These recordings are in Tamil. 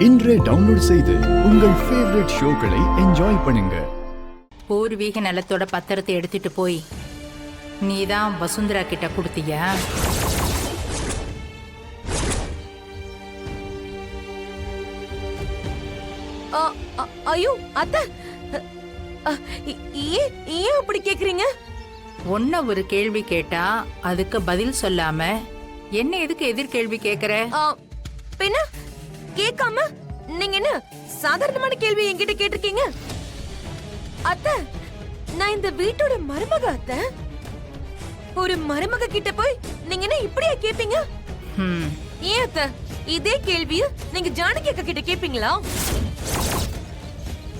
இன்றே டவுன்லோட் செய்து உங்கள் ஃபேவரட் ஷோக்களை என்ஜாய் பண்ணுங்க. பூர்வீக நிலத்தோட பத்திரத்தை எடுத்துட்டு போய் நீதான் வசுந்தரா கிட்ட கொடுத்தியா? ஐயோ அத்தை, ஏன் அப்படி கேக்குறீங்க? ஒன்ன ஒரு கேள்வி கேட்டா அதுக்கு பதில் சொல்லாம என்ன எதுக்கு எதிர்கேள்வி கேக்குற? பின்ன கேட்காம நீங்க என்ன சாதாரணமான கேள்வி என்கிட்ட கேட்டிருக்கீங்க? அத்தை, நான் இந்த வீட்டோட மருமக அத்தை. ஒரு மருமக கிட்ட போய் நீங்க என்ன இப்படியா கேப்பீங்க? ஏன் அத்தை, இதே கேள்விய நீங்க ஜானகி அக்கா கிட்ட கேப்பீங்களா?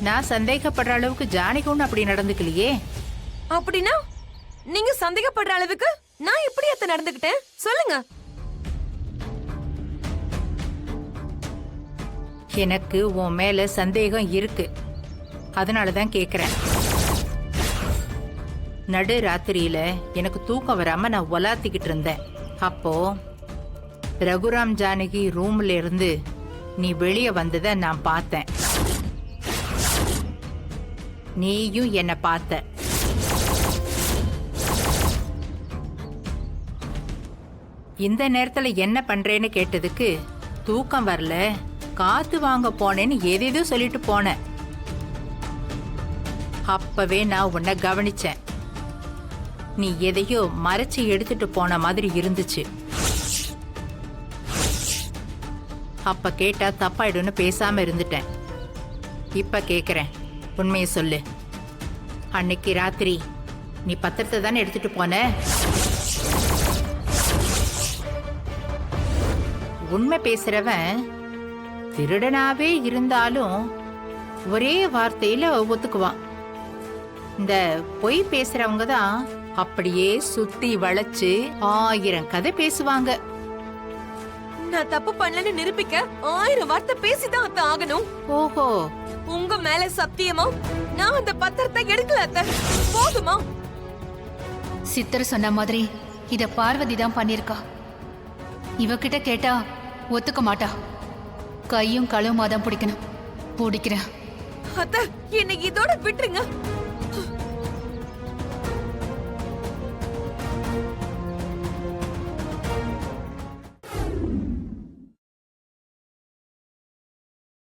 நான் சந்தேகப்படுற அளவுக்கு ஜானகி ஒண்ணு அப்படி நடந்துக்கலையே. அப்படின்னா நீங்க சந்தேகப்படுற அளவுக்கு நான் எப்படி அத்தை நடந்துக்கிட்டேன் சொல்லுங்க. எனக்கு உன் மேல சந்தேகம் இருக்கு, அதனாலதான் கேக்குறேன். நடு ராத்திரியில எனக்கு தூக்கம் வராம நான் உலாத்திக்கிட்டு இருந்தேன். அப்போ ரகுராம் ஜானகி ரூம்ல இருந்து நீ வெளியே வந்ததை நான் பார்த்தேன். நீயும் என்ன பார்த்த. இந்த நேரத்துல என்ன பண்றேன்னு கேட்டதுக்கு தூக்கம் வரல, காத்து வாங்க போனேன்னு ஏதேதோ சொல்லிட்டு போனேன். அப்பவே நான் உன்னை கவனிச்சேன். நீ எதையோ மறைச்சு எடுத்துட்டு போன மாதிரி இருந்துச்சு. அப்ப கேட்டா தப்பாயிடும்னு பேசாம இருந்துட்டேன். இப்ப கேக்குறேன், உண்மையை சொல்லு. அன்னைக்கு ராத்திரி நீ பத்திரத்தை தானே எடுத்துட்டு போன? உண்மை பேசுறவன் திருடனாவே இருந்தாலும் ஒரே வார்த்தையில ஒத்துக்குவான். இந்த பொய் பேசுறவங்க தான் அப்படியே சுத்தி வளைச்சு 1000 கதை பேசுவாங்க. நான் தப்பு பண்ணலன்னு நிரூபிக்க 1000 வார்த்தை பேசிதான் அத்தை ஆகணும். ஓஹோ, உங்க மேல சத்தியமா நான் அந்த பத்திரத்தை எடுக்கல அத்தை. போதுமா? சித்தர் சொன்ன மாதிரி இத பார்வதி தான் பண்ணிருக்கா. இவகிட்ட கேட்டா ஒத்துக்க மாட்டா. கையும் களவுமா தான் பிடிக்கணும். பிடிக்கிறேன் அத்தை, என்னை இதோட விட்டுருங்க.